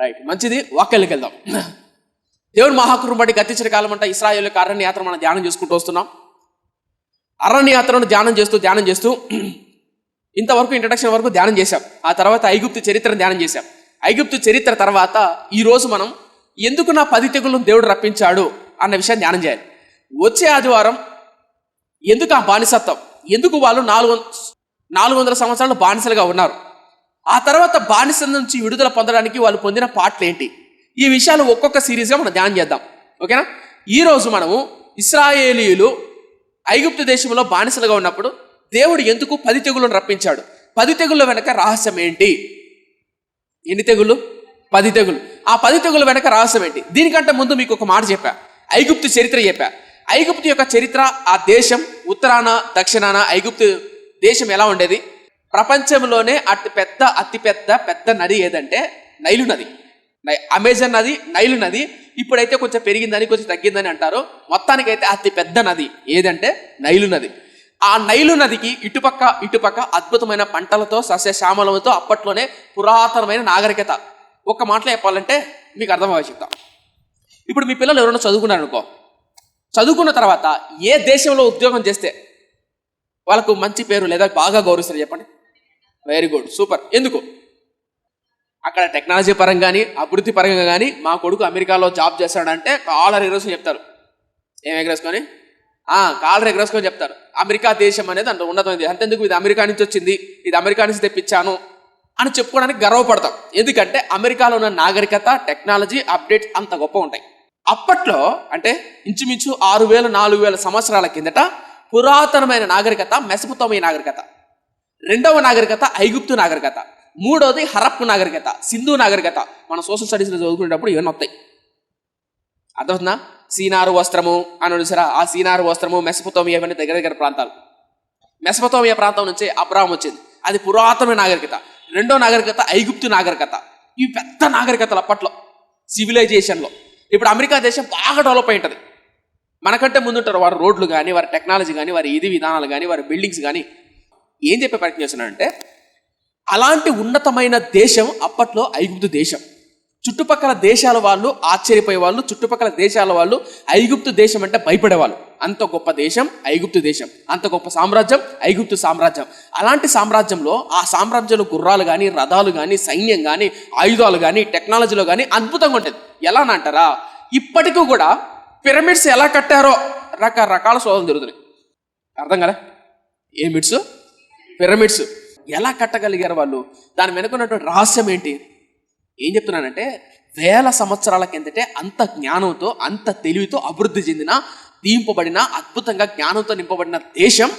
Right, మంచిది. వాక్యాలకు వెళ్దాం. దేవుని మహాకృపను బట్టి గతించిన కాలం అంతా ఇశ్రాయేలు అరణ్య యాత్ర మనం ధ్యానం చేసుకుంటూ వస్తున్నాం. అరణ్య యాత్రను ధ్యానం చేస్తూ ఇంతవరకు ఇంట్రడక్షన్ వరకు ధ్యానం చేశాం. ఆ తర్వాత ఐగుప్తు చరిత్రను ధ్యానం చేశాం. ఐగుప్తు చరిత్ర తర్వాత ఈరోజు మనం ఎందుకు నా 10 తెగులను దేవుడు రప్పించాడు అన్న విషయాన్ని ధ్యానం చేయాలి. వచ్చే ఆదివారం ఎందుకు ఆ బానిసత్వం, ఎందుకు వాళ్ళు 400 సంవత్సరాలు బానిసలుగా ఉన్నారు, ఆ తర్వాత బానిస నుంచి విడుదల పొందడానికి వాళ్ళు పొందిన పాటలు ఏంటి, ఈ విషయాలు ఒక్కొక్క సిరీస్గా మనం ధ్యానం చేద్దాం. ఓకేనా? ఈరోజు మనము ఇశ్రాయేలీయులు ఐగుప్తు దేశంలో బానిసలుగా ఉన్నప్పుడు దేవుడు ఎందుకు 10 తెగులను రప్పించాడు, 10 తెగుళ్ళ వెనక రహస్యం ఏంటి? ఎన్ని తెగుళ్ళు? 10 తెగులు. ఆ 10 తెగుల వెనక రహస్యం ఏంటి? దీనికంటే ముందు మీకు ఒక మాట చెప్పా, ఐగుప్తు చరిత్ర చెప్పా. ఐగుప్తు యొక్క చరిత్ర, ఆ దేశం ఉత్తరాన దక్షిణాన ఐగుప్తు దేశం ఎలా ఉండేది? ప్రపంచంలోనే అతిపెద్ద నది ఏదంటే నైలు నది. అమెజాన్ నది, నైలు నది. ఇప్పుడైతే కొంచెం పెరిగిందని కొంచెం తగ్గిందని అంటారు. మొత్తానికైతే అతిపెద్ద నది ఏదంటే నైలు నది. ఆ నైలు నదికి ఇటుపక్క అద్భుతమైన పంటలతో సస్యశ్యామలతో అప్పట్లోనే పురాతనమైన నాగరికత. ఒక మాటలో చెప్పాలంటే మీకు అర్థమయ్యే చెప్తా. ఇప్పుడు మీ పిల్లలు ఎవరైనా చదువుకున్నారు అనుకో, చదువుకున్న తర్వాత ఏ దేశంలో ఉద్యోగం చేస్తే వాళ్ళకు మంచి పేరు లేదా బాగా గౌరవిస్తారు చెప్పండి? Very good, super. ఎందుకు? అక్కడ టెక్నాలజీ పరంగా కానీ అభివృద్ధి పరంగా కానీ మా కొడుకు అమెరికాలో జాబ్ చేస్తాడంటే కాలర్ ఎగరేసుకొని చెప్తారు. ఏం ఎగరేసుకొని? కాలర్ ఎగరేసుకొని చెప్తారు. అమెరికా దేశం అనేది అంత ఉన్నతమైంది. అంతెందుకు, ఇది అమెరికా నుంచి వచ్చింది, ఇది అమెరికా నుంచి తెప్పించాను అని చెప్పుకోవడానికి గర్వపడతాం. ఎందుకంటే అమెరికాలో ఉన్న నాగరికత, టెక్నాలజీ, అప్డేట్స్ అంత గొప్ప ఉంటాయి. అప్పట్లో అంటే ఇంచుమించు 6000-4000 సంవత్సరాల కిందట పురాతనమైన నాగరికత మెసొపొతేమియా నాగరికత, రెండవ నాగరికత ఐగుప్తు నాగరికత, మూడవది హరప్పు నాగరికత, సింధు నాగరికత. మన సోషల్ స్టడీస్లో చదువుకునేటప్పుడు ఇవన్నీ వస్తాయి. అర్థమవుతుందా? సీనారు వస్త్రము అని చూసారా? ఆ సీనారు వస్త్రము మెసొపొతేమియా ఇవన్నీ దగ్గర ప్రాంతాలు. మెసొపొతేమియా ప్రాంతం నుంచి అబ్రాహాం వచ్చింది, అది పురాతనమైన నాగరికత. రెండో నాగరికత ఐగుప్తు నాగరికత. ఇవి పెద్ద నాగరికతలు అప్పట్లో సివిలైజేషన్లో. ఇప్పుడు అమెరికా దేశం బాగా డెవలప్ అయి ఉంటుంది. మనకంటే ముందుంటారు వారి రోడ్లు కానీ, వారి టెక్నాలజీ కానీ, వారి విధానాలు కానీ, వారి బిల్డింగ్స్ కానీ. ఏం చెప్పే ప్రయత్నం చేస్తున్నానంటే, అలాంటి ఉన్నతమైన దేశం అప్పట్లో ఐగుప్తు దేశం. చుట్టుపక్కల దేశాల వాళ్ళు ఆశ్చర్యపోయేవాళ్ళు, చుట్టుపక్కల దేశాల వాళ్ళు ఐగుప్తు దేశం అంటే భయపడేవాళ్ళు. అంత గొప్ప దేశం ఐగుప్తు దేశం, అంత గొప్ప సామ్రాజ్యం ఐగుప్తు సామ్రాజ్యం. అలాంటి సామ్రాజ్యంలో ఆ సామ్రాజ్యంలో గుర్రాలు కానీ, రథాలు కానీ, సైన్యం కానీ, ఆయుధాలు కానీ, టెక్నాలజీలో కానీ అద్భుతంగా ఉంటుంది. ఎలా అంటారా, ఇప్పటికీ కూడా పిరమిడ్స్ ఎలా కట్టారో రకరకాల శోధనలు జరుగుతున్నాయి. అర్థం కదా? ఏ మిడ్స్? పిరమిడ్స్ ఎలా కట్టగలిగారు వాళ్ళు? దాని వెనుకున్నటువంటి రహస్యం ఏంటి? ఏం చెప్తున్నానంటే, 1000 సంవత్సరాల కిందటే అంత జ్ఞానంతో, అంత తెలివితో అభివృద్ధి చెందిన, దీంపబడిన, అద్భుతంగా జ్ఞానంతో నింపబడిన దేశం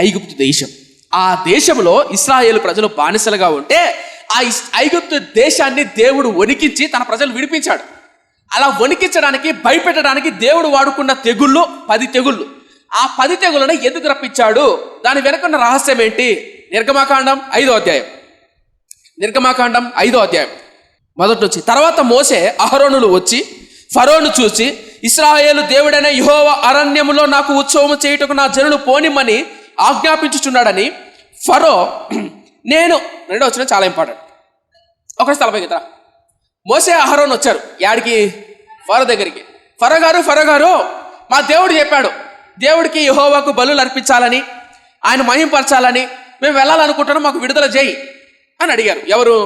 ఐగుప్తు దేశం. ఆ దేశంలో ఇశ్రాయేలు ప్రజలు బానిసలుగా ఉంటే ఆ ఐగుప్తు దేశాన్ని దేవుడు వణికించి తన ప్రజలు విడిపించాడు. అలా వణికించడానికి, భయపెట్టడానికి దేవుడు వాడుకున్న తెగుళ్ళు 10 తెగుళ్ళు. ఆ 10 తెగుళ్ళను ఎందుకు రప్పించాడు? దాని వెనుకున్న రహస్యం ఏంటి? నిర్గమాకాండం 5వ అధ్యాయం. నిర్గమాకాండం 5వ అధ్యాయం మొదటి నుంచి. తర్వాత మోసే అహరోనులు వచ్చి ఫరోను చూసి, ఇశ్రాయేలు దేవుడైన యెహోవా అరణ్యములో నాకు ఉత్సవము చేయుటకు నా జనులు పోనిమ్మని ఆజ్ఞాపించుచున్నాడని ఫరో నేను. రెండో వచ్చిన చాలా ఇంపార్టెంట్. ఒకటి స్థలపైకి రా. మోసే అహరోను వచ్చారు యాడికి? ఫరో దగ్గరికి. ఫరో గారు మా దేవుడు చెప్పాడు, దేవుడికి యెహోవాకు బలులు అర్పించాలని, ఆయన మహింపరచాలని మేము వెళ్ళాలనుకుంటున్నాం, మాకు విడుదల చేయి అని అడిగారు. ఎవరు?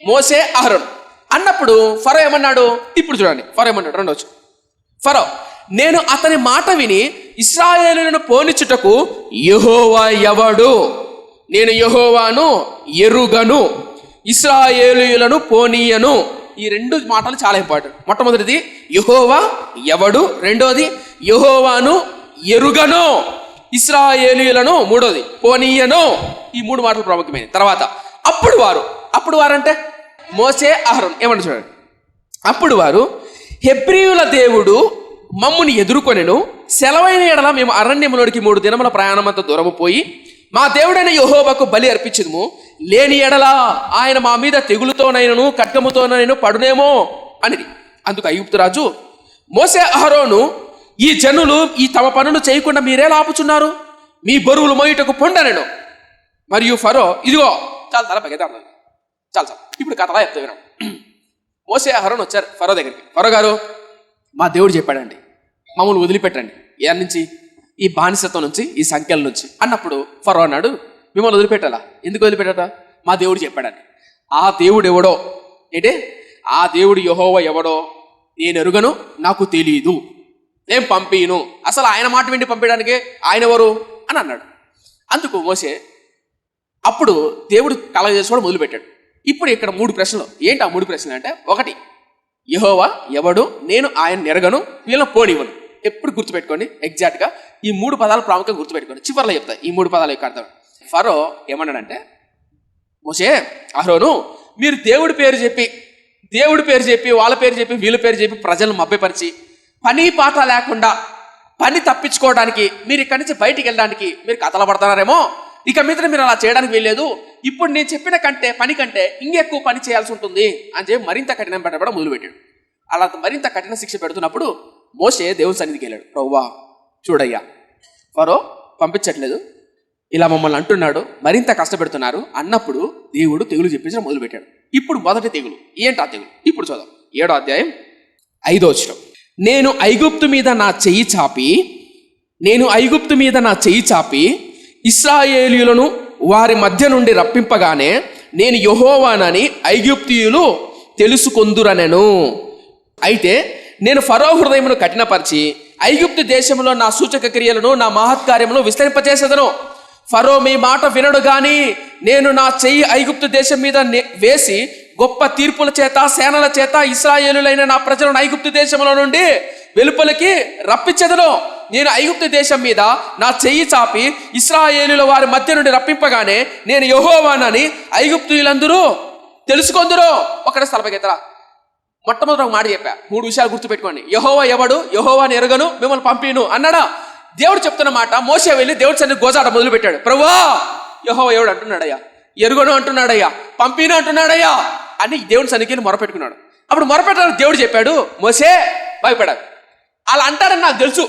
మోసే అహరోను. అన్నప్పుడు ఫరో ఏమన్నాడు? ఇప్పుడు చూడండి ఫరో ఏమన్నాడు. రెండవచ్చు. ఫరో, నేను అతని మాట విని ఇశ్రాయేలులను పోనిచ్చుటకు యెహోవా ఎవడు? నేను యెహోవాను ఎరుగను, ఇశ్రాయేలీయులను పోనీయను. ఈ 2 మాటలు చాలా ఇంపార్టెంట్. మొట్టమొదటిది యెహోవా ఎవడు, రెండోది యెహోవాను ఎరుగను, ఇశ్రాయేలీయులను మూడోది పోనీయను. ఈ 3 మాటలు ప్రాముఖ్యమైనవి. తర్వాత అప్పుడు వారు అంటే మోసే అహరోన్ ఏమంటారు చూడండి. అప్పుడు వారు, హెబ్రీయుల దేవుడు మమ్ముని ఎదుర్కొనెను, సెలవైన ఎడల మేము అరణ్యములోనికి 3 దినముల ప్రయాణమంత దూరము పోయి మా దేవుడైన యెహోవాకు బలి అర్పించదుము, లేని ఎడల ఆయన మా మీద తెగులుతోనైనను ఖడ్గముతోనైనను పడునేమో అని. అందుకు ఐగుప్తు రాజు, మోసే అహరోను, ఈ జనులు ఈ తమ పనులు చేయకుండా మీరేలా ఆపుచున్నారు? మీ బరువులు మోయుటకు పొండనెను. మరియు ఫరో, ఇదిగో చాలా తల పగేద్దాం, చాలా ఇప్పుడు కథలా చెప్తా వినం. మోసే అహరోన్ వచ్చారు ఫరో దగ్గరికి. ఫరో గారు, మా దేవుడు చెప్పాడండి, మమ్మల్ని వదిలిపెట్టండి ఏ నుంచి, ఈ బానిసత్వం నుంచి, ఈ సంఖ్యల నుంచి అన్నప్పుడు ఫరో అన్నాడు, మిమ్మల్ని వదిలిపెట్టాలా? ఎందుకు వదిలిపెట్టారా? మా దేవుడు చెప్పాడని. ఆ దేవుడు ఎవడో ఏంటే, ఆ దేవుడు యెహోవా ఎవడో నేను ఎరుగను, నాకు తెలీదు, నేను పంపిను, అసలు ఆయన మాట విండి పంపించడానికి ఆయన ఎవరు అని అన్నాడు. అందుకు మోసే అప్పుడు దేవుడు కలగ చేసుకోవడం మొదలుపెట్టాడు. ఇప్పుడు ఇక్కడ 3 ప్రశ్నలు. ఏంటి ఆ 3 ప్రశ్నలు అంటే, ఒకటి, యెహోవా ఎవడు, నేను ఆయన ఎరగను, వీళ్ళని పోనివ్వను. ఎప్పుడు గుర్తుపెట్టుకోండి, ఎగ్జాక్ట్గా ఈ 3 పదాలు ప్రాముఖ్యంగా గుర్తుపెట్టుకోండి. చివరిలో చెప్తా ఈ 3 పదాల యొక్క అర్థం. ఫరో ఏమన్నాడంటే, మోసే, అహరోను, మీరు దేవుడి పేరు చెప్పి వాళ్ళ పేరు చెప్పి వీళ్ళ పేరు చెప్పి ప్రజలను మభ్యపరిచి పని పాట లేకుండా పని తప్పించుకోవడానికి, మీరు ఇక్కడి నుంచి బయటికి వెళ్ళడానికి మీరు కథలు పడుతున్నారేమో, ఇక మీద మీరు అలా చేయడానికి వీల్లేదు, ఇప్పుడు నేను చెప్పిన పని కంటే ఇంకెక్కువ పని చేయాల్సి ఉంటుంది అని చెప్పి మరింత కఠినం పెట్టడం మొదలుపెట్టాడు. అలా మరింత కఠిన శిక్ష పెడుతున్నప్పుడు మోసే దేవుని సన్నిధికి వెళ్ళాడు. ప్రభువా చూడయ్యా, ఫరో పంపించట్లేదు, ఇలా మమ్మల్ని అంటున్నాడు, మరింత కష్టపెడుతున్నారు అన్నప్పుడు దేవుడు తెగులు చెప్పించడం మొదలుపెట్టాడు. ఇప్పుడు మొదటి తెగులు ఏంటా తెగులు? ఇప్పుడు చూద్దాం. 7వ అధ్యాయం 5వ వచనం. నేను ఐగుప్తు మీద నా చెయ్యి చాపి ఇశ్రాయేలీయులను వారి మధ్య నుండి రప్పింపగానే నేను యెహోవానని ఐగుప్తీయులు తెలుసుకొందురనెను. అయితే నేను ఫరో హృదయమును కఠినపరిచి ఐగుప్తు దేశంలో నా సూచక క్రియలను, నా మహత్కార్యమును విస్తరింపచేసేదను. ఫరో మీ మాట వినడు గాని నేను నా చెయ్యి ఐగుప్తు దేశం మీద వేసి గొప్ప తీర్పుల చేత, సేనల చేత ఇశ్రాయేలులైన నా ప్రజలను ఐగుప్తు దేశంలో నుండి వెలుపలికి రప్పించెదను. నేను ఐగుప్తు దేశం మీద నా చెయ్యి చాపి ఇశ్రాయేలుల వారి మధ్య నుండి రప్పింపగానే నేను యెహోవానని ఐగుప్తీయులందరూ తెలుసుకొందురు. ఒకటే స్థలపకెత్తరా. మొట్టమొదటి ఒక మాట చెప్పా, 3 విషయాలు గుర్తుపెట్టుకోండి. యెహోవా ఎవడు, యెహోవాని ఎరగను, మిమ్మల్ని పంపిను అన్నాడా? దేవుడు చెప్తున్న మాట మోసే వెళ్ళి దేవుడి సన్నిధి గోజాట మొదలుపెట్టాడు. ప్రభువా యెహోవా ఎవడు అంటున్నాడయ్యా, ఎరుగను అంటున్నాడయ్యా, పంపిను అంటున్నాడయ్యా అని దేవుడి సన్నిధికి మొరపెట్టుకున్నాడు. అప్పుడు మొరపెట్టడానికి దేవుడు చెప్పాడు, మోసే భయపడాడు, అలా అంటారని నాకు తెలుసు,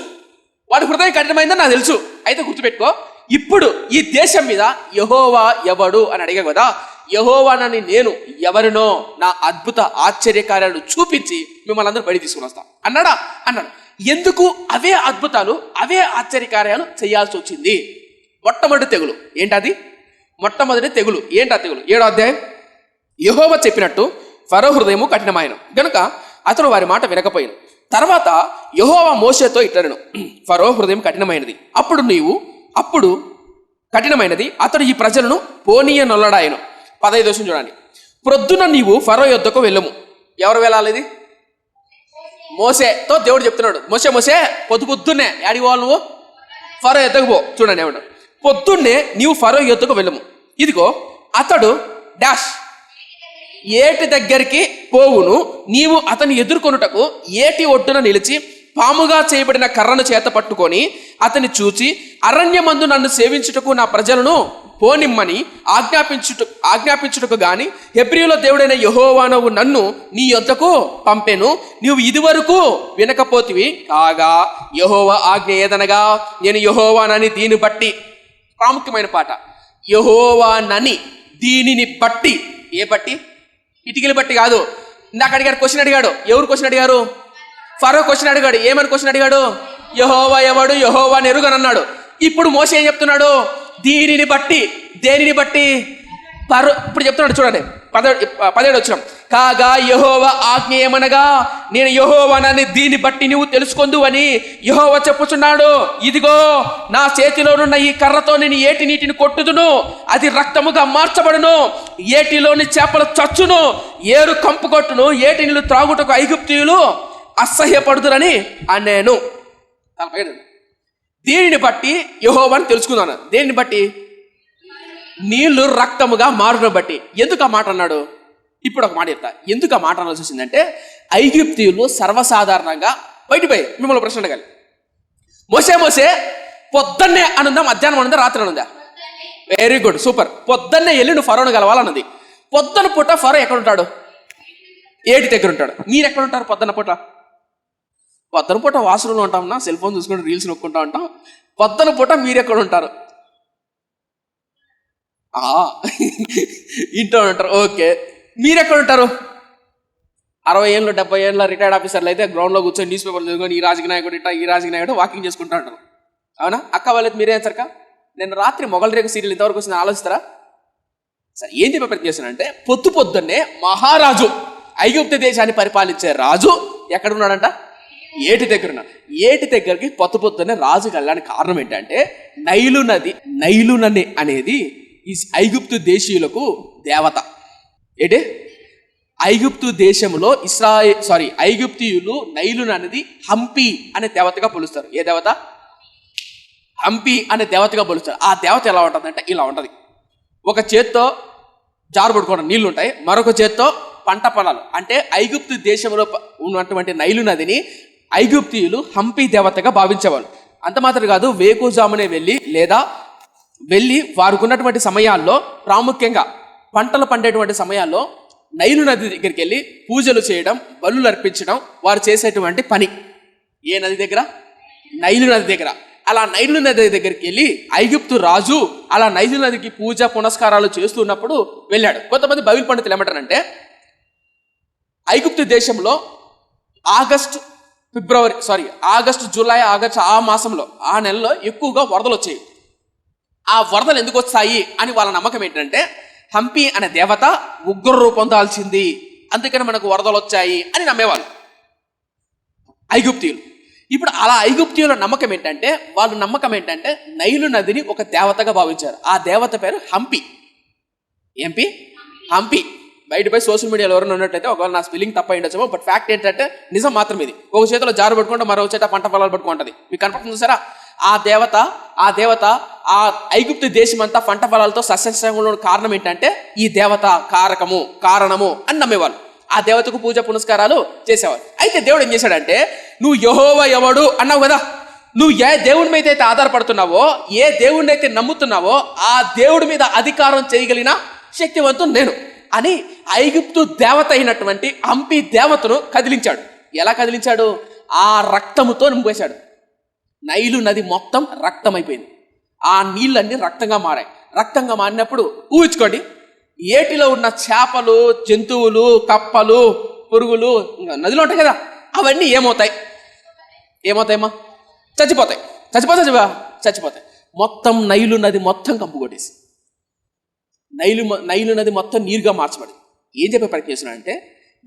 వాడి హృదయం కఠినమైందని నాకు తెలుసు. అయితే గుర్తుపెట్టుకో, ఇప్పుడు ఈ దేశం మీద యెహోవా ఎవడు అని అడిగా కదా, యెహోవానని నేను ఎవరినో నా అద్భుత ఆశ్చర్యకార్యాలు చూపించి మిమ్మల్ని అందరూ బయట తీసుకుని వస్తా అన్నాడా? అన్నాడు. ఎందుకు అవే అద్భుతాలు, అవే ఆశ్చర్యకార్యాలు చేయాల్సి వచ్చింది? మొట్టమొదటి తెగులు ఏంటది? మొట్టమొదటి తెగులు ఏంటా తెగులు? 7వ అధ్యాయం. యెహోవా చెప్పినట్టు ఫరో హృదయము కఠినమాయను గనుక అతడు వారి మాట వినకపోయాను. తర్వాత యెహోవా మోషేతో ఇట్లనెను, ఫరో హృదయం కఠినమైనది, అప్పుడు కఠినమైనది, అతడు ఈ ప్రజలను పోనీయనొల్లడాయను. 15వ వచనం చూడండి. ప్రొద్దున నీవు ఫరో యొద్దకు వెళ్ళము. ఎవరు వెళ్ళాలి? ఇది మోసేతో దేవుడు చెప్తున్నాడు. మోసే పొద్దున్నే యాడికి పోవాలి నువ్వు? ఫరో యొద్దకు పో. చూడండి ఏమంటాడు, పొద్దున్నే నీవు ఫరో యొద్దకు వెళ్ళము, ఇదిగో అతడు డాష్ ఏటి దగ్గరికి పోవును, నీవు అతన్ని ఎదుర్కొనుటకు ఏటి ఒడ్డున నిలిచి పాముగా చేయబడిన కర్రను చేత పట్టుకొని అతన్ని చూచి అరణ్యమందు నన్ను సేవించుటకు నా ప్రజలను పోనిమ్మని ఆజ్ఞాపించుటకు గాని హెబ్రీయుల దేవుడైన యెహోవానవు నన్ను నీ యొద్దకు పంపెను, నీవు ఇదివరకు వినకపోతివి. కాగా యెహోవా ఆజ్ఞ ఏదనగా నేను యెహోవానని దీన్ని బట్టి, ప్రాముఖ్యమైన పాట, యెహోవానని దీనిని బట్టి. ఏ బట్టి? ఇటికలు బట్టి కాదు. ఇందాక అడిగాడు, క్వశ్చన్ అడిగాడు. ఎవరు క్వశ్చన్ అడిగారు? ఫరో క్వశ్చన్ అడిగాడు. ఏమని క్వశ్చన్ అడిగాడు? యెహోవా ఎవడు, యెహోవాని ఎరుగనన్నాడు. ఇప్పుడు మోసే ఏం చెప్తున్నాడు? దీనిని బట్టి. దేనిని బట్టి? ఇప్పుడు చెప్తున్నాడు చూడండి, 17వ వచనం. కాగా యెహోవా ఆజ్ఞ ఏమనగా నేను యెహోవానని దీన్ని బట్టి నువ్వు తెలుసుకొందు అని యెహోవా చెప్పుచున్నాడు. ఇదిగో నా చేతిలోనున్న ఈ కర్రతో నేను ఏటి నీటిని కొట్టుదును, అది రక్తముగా మార్చబడును, ఏటిలోని చేపలు చచ్చును, ఏరు కంపు కొట్టును, ఏటి నీళ్ళు త్రాగుటకు ఐగుప్తీయులు అసహ్యపడుదురని అన్నాను. దీనిని బట్టి యెహోవాని తెలుసుకుందాను. దేనిని బట్టి? నీళ్లు రక్తముగా మారును బట్టి. ఎందుకు ఆ మాట అన్నాడు? ఇప్పుడు ఒక మాట చెప్తా. ఎందుకు ఆ మాట అనాల్సి వచ్చిందంటే, ఐగుప్తీయులు సర్వసాధారణంగా బయటిపోయి మిమ్మల్ని ప్రశ్న అడగాలి. మోసే పొద్దున్నే అనుందా, మధ్యాహ్నం అనుందా, రాత్రి అనుందా? Very good, super. పొద్దున్నే వెళ్ళి నువ్వు ఫరోను కలవాలన్నది. పొద్దున పూట ఫరో ఎక్కడ ఉంటాడు? ఏటి దగ్గర ఉంటాడు. మీరు ఎక్కడ ఉంటారు పొద్దున పూట? పొద్దున పూట వాష్రూమ్లో ఉంటామన్నా, సెల్ ఫోన్ చూసుకుంటూ రీల్స్ నొక్కుంటా ఉంటాం. పొద్దున పూట మీరు ఎక్కడ ఉంటారు? ఇంట్లో ఉంటారు. ఓకే, మీరెక్కడ ఉంటారు? 60 ఏళ్ళు 70 ఏళ్ళ రిటైర్డ్ ఆఫీసర్లు అయితే గ్రౌండ్లో కూర్చొని న్యూస్ పేపర్లు చదువుకొని ఈ రాజకీయ నాయకుడు ఇట్లా, ఈ రాజకీయ నాయకుడు వాకింగ్ చేసుకుంటూ ఉంటారు. అవునా? అక్క వాళ్ళకి మీరేం సరిక నేను రాత్రి మొగల్ రేఖ సీరియల్ ఇంతవరకు వచ్చిందని ఆలోచిస్తారా? సరే, ఏం చెప్పే ప్రయత్నం చేశానంటే పొద్దున్నే మహారాజు, ఐగుప్తు దేశాన్ని పరిపాలించే రాజు ఎక్కడున్నాడంట? ఏటి దగ్గర ఉన్నాడు. ఏటి దగ్గరికి పొద్దున్నే రాజు వెళ్ళడానికి కారణం ఏంటంటే నైలు నది అనేది ఈ ఐగుప్తు దేశీయులకు దేవత. ఏంటి? ఐగుప్తు దేశంలో ఐగుప్తీయులు నైలు నది హంపి అనే దేవతగా పిలుస్తారు. ఏ దేవత? హంపి అనే దేవతగా పిలుస్తారు. ఆ దేవత ఎలా ఉంటుందంటే ఇలా ఉంటుంది. ఒక చేత్తో జారు పడుకోవడం నీళ్లు ఉంటాయి, మరొక చేత్తో పంట పొలాలు. అంటే ఐగుప్తు దేశంలో ఉన్నటువంటి నైలు నదిని ఐగుప్తీయులు హంపి దేవతగా భావించేవాళ్ళు. అంత మాత్రం కాదు, వేకుజామునే వెళ్ళి వారికి ఉన్నటువంటి సమయాల్లో, ప్రాముఖ్యంగా పంటలు పండేటువంటి సమయాల్లో నైలు నది దగ్గరికి వెళ్ళి పూజలు చేయడం, బలులు అర్పించడం వారు చేసేటువంటి పని. ఏ నది దగ్గర? నైలు నది దగ్గర. అలా నైలు నది దగ్గరికి వెళ్ళి ఐగుప్తు రాజు అలా నైలు నదికి పూజ పునస్కారాలు చేస్తున్నప్పుడు వెళ్ళాడు. కొంతమంది బైబిల్ పండితులు ఏమంటారంటే ఐగుప్తు దేశంలో ఆగస్టు, జూలై, ఆగస్టు ఆ మాసంలో, ఆ నెలలో ఎక్కువగా వరదలు వచ్చాయి. ఆ వరదలు ఎందుకు వస్తాయి అని వాళ్ళ నమ్మకం ఏంటంటే హంపి అనే దేవత ఉగ్ర రూపం దాల్చింది, అందుకని మనకు వరదలు వచ్చాయి అని నమ్మేవాళ్ళు ఐగుప్తీయులు. ఇప్పుడు అలా ఐగుప్తీయుల నమ్మకం ఏంటంటే నైలు నదిని ఒక దేవతగా భావించారు. ఆ దేవత పేరు హంపి. హంపి. బయటపై సోషల్ మీడియాలో ఎవరైనా ఉన్నట్లయితే ఒకవేళ నా స్పెల్లింగ్ తప్ప ఉండొచ్చేమో, బట్ ఫ్యాక్ట్ ఏంటంటే నిజం మాత్రం ఇది. ఒక చేతిలో జారు పట్టుకుంటే మరో చేత పంట పొలాలు పట్టుకుంటుంది. మీకు కనపడుతుంది చూసారా? ఆ దేవత ఆ ఐగుప్తు దేశం అంతా పంట పొలాలతో సస్యశ్యామలంలో కారణం ఏంటంటే ఈ దేవత కారణము అని నమ్మేవాళ్ళు. ఆ దేవతకు పూజ పునస్కారాలు చేసేవారు. అయితే దేవుడు ఏం చేశాడంటే, నువ్వు యెహోవా ఎవడు అన్నావు కదా, నువ్వు ఏ దేవుడి మీద అయితే ఆధారపడుతున్నావో, ఏ దేవుడిని అయితే నమ్ముతున్నావో ఆ దేవుడి మీద అధికారం చేయగలిగిన శక్తివంతుడు నేను అని ఐగుప్తు దేవత అయినటువంటి హంపి దేవతను కదిలించాడు. ఎలా కదిలించాడు? ఆ రక్తముతో నింపేశాడు. నైలు నది మొత్తం రక్తం అయిపోయింది. ఆ నీళ్ళన్నీ రక్తంగా మారాయి. రక్తంగా మారినప్పుడు ఊహించుకోండి, ఏటిలో ఉన్న చేపలు, జంతువులు, కప్పలు, పురుగులు నదిలో ఉంటాయి కదా, అవన్నీ ఏమవుతాయమ్మా? చచ్చిపోతాయి. మొత్తం నైలు నది మొత్తం కంపు కొట్టేసి నైలు నది మొత్తం నీరుగా మార్చబడింది. ఏం చెప్పే ప్రయత్నం చేస్తున్నానంటే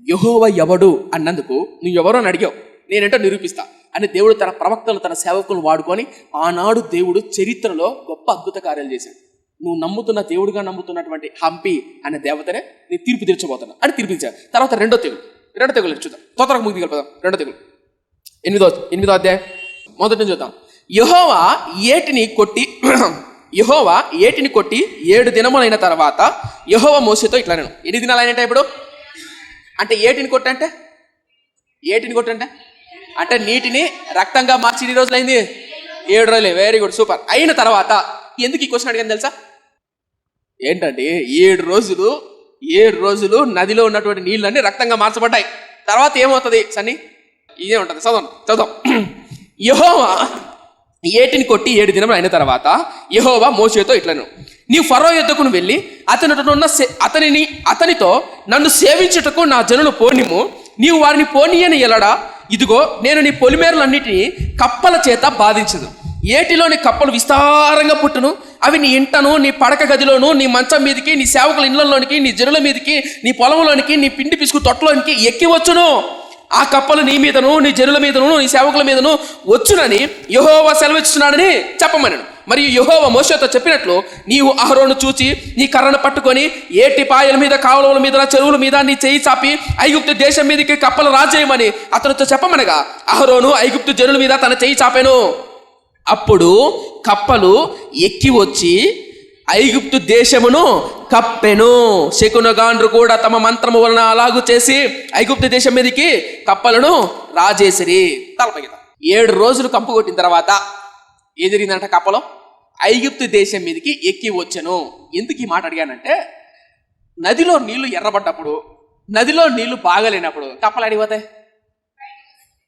యెహోవా ఎవడు అన్నందుకు నువ్వు ఎవరో అని అడిగావు, నేనేంటో నిరూపిస్తా అని దేవుడు తన ప్రవక్తలు, తన సేవకులను వాడుకొని ఆనాడు దేవుడు చరిత్రలో గొప్ప అద్భుత కార్యాలు చేశాడు. నువ్వు నమ్ముతున్న దేవుడిగా నమ్ముతున్నటువంటి హంపి అనే దేవతనే నీ తీర్పు తీర్చబోతున్నా అని తీర్పిచ్చాడు. తర్వాత రెండో తెగులు చూద్దాం. తొందరగా ముగ్గురు కలిపదాం. రెండో తెగులు 8వ అధ్యాయం మొదటి నుంచి చూద్దాం. యెహోవా ఏటిని కొట్టి 7 దినములైన తర్వాత యెహోవా మోషేతో ఇట్లా, నేను ఎన్ని దినాలు అయినట్టే ఇప్పుడు అంటే ఏటిని కొట్టంటే అంటే నీటిని రక్తంగా మార్చి 7 రోజులైంది. 7 రోజులే. Very good, super. అయిన తర్వాత ఎందుకు ఈ క్వశ్చన్ అడిగాను తెలుసా? ఏంటంటే 7 రోజులు నదిలో ఉన్నటువంటి నీళ్ళన్నీ రక్తంగా మార్చబడ్డాయి. తర్వాత ఏమవుతుంది సన్నీ? ఇదే ఉంటుంది. చదువు. యెహోవా ఏటిని కొట్టి 7 దినములు అయిన తర్వాత యెహోవా మోషేతో ఇట్లను, నీవు ఫరో యొద్దకును వెళ్ళి అతనితో నన్ను సేవించుటకు నా జనులు పోనిము, నీవు వారిని పోనీయని ఎలడా, ఇదిగో నేను నీ పొలిమేరలన్నిటినీ కప్పల చేత బాధించదు. ఏటిలోని కప్పలు విస్తారంగా పుట్టును, అవి నీ ఇంటను, నీ పడక గదిలోను, నీ మంచం మీదకి, నీ సేవకుల ఇళ్లలోనికి, నీ జనుల మీదకి, నీ పొలంలోనికి, నీ పిండి పిసుకు తొట్టలోనికి ఎక్కివచ్చును. ఆ కప్పలు నీ మీదను, నీ జనుల మీదను, నీ సేవకుల మీదను వచ్చునని యెహోవా సెలవిస్తున్నాడని చెప్పమనను. మరియు యెహోవా మోషేతో చెప్పినట్లు నీవు అహరోను చూచి నీ కర్రను పట్టుకొని ఏటి పాయల మీద, కాలువల మీద, చెరువుల మీద నీ చేయి చాపి ఐగుప్తు దేశం మీదకి కప్పలు రాజేయమని అతనితో చెప్పమనగా అహరోను ఐగుప్తు జనుల మీద తన చేయి చాపెను. అప్పుడు కప్పలు ఎక్కి వచ్చి ఐగుప్తు దేశమును కప్పెను. శకునగాండ్రు కూడా తమ మంత్రము వలన అలాగూ చేసి ఐగుప్తు దేశం మీదకి కప్పలను రాజేసిరి. తలపగిన 7 రోజులు కంపు కొట్టిన తర్వాత ఏం జరిగిందంట? కప్పలు ఐగుప్తు దేశం మీదకి ఎక్కి వచ్చెను. ఎందుకు ఈ మాట అడిగానంటే, నదిలో నీళ్లు ఎర్రబడ్డప్పుడు, నదిలో నీళ్లు బాగలేనప్పుడు కప్పలు అడిగిపోతాయి.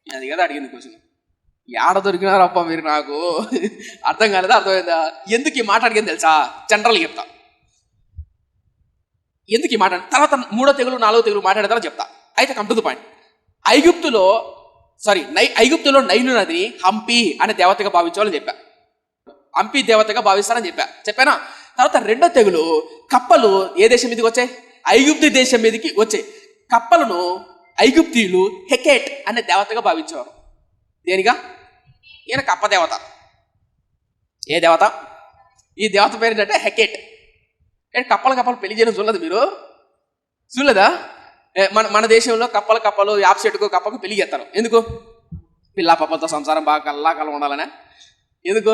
అది కదా అడిగింది క్వశ్చన్. ఏడ దొరికినారప్ప మీరు, నాకు అర్థం కాలేదా? అర్థమైందా? ఎందుకు ఈ మాట అడిగింది తెలుసా? జనరల్గా చెప్తా ఎందుకు ఈ మాట. తర్వాత 3వ తెగులు 4వ తెగులు మాట్లాడతారో చెప్తా. అయితే కమ్ టు ది పాయింట్. ఐగుప్తులో నైలు నదిని హంపి అనే దేవతగా భావించాలని చెప్పా. హంపి దేవతగా భావిస్తారని చెప్పానా. తర్వాత రెండో తెగులు కప్పలు ఏ దేశం మీదకి వచ్చాయి? ఐగుప్తు దేశం మీదకి వచ్చాయి. కప్పలను ఐగుప్తీయులు హెకేట్ అనే దేవతగా భావించేవారు. దేనిగా? ఈయన కప్ప దేవత. ఏ దేవత? ఈ దేవత పేరు ఏంటంటే హెకేట్. కప్పలు పెళ్లి చేయడం చూడలేదు మీరు? చూడలేదా? మన దేశంలో కప్పలు యాప్ చెట్టుకు కప్పకు పెళ్లి చేస్తారు. ఎందుకు? పిల్ల పప్పలతో సంసారం బాగా కల్లా ఉండాలనే. ఎందుకు?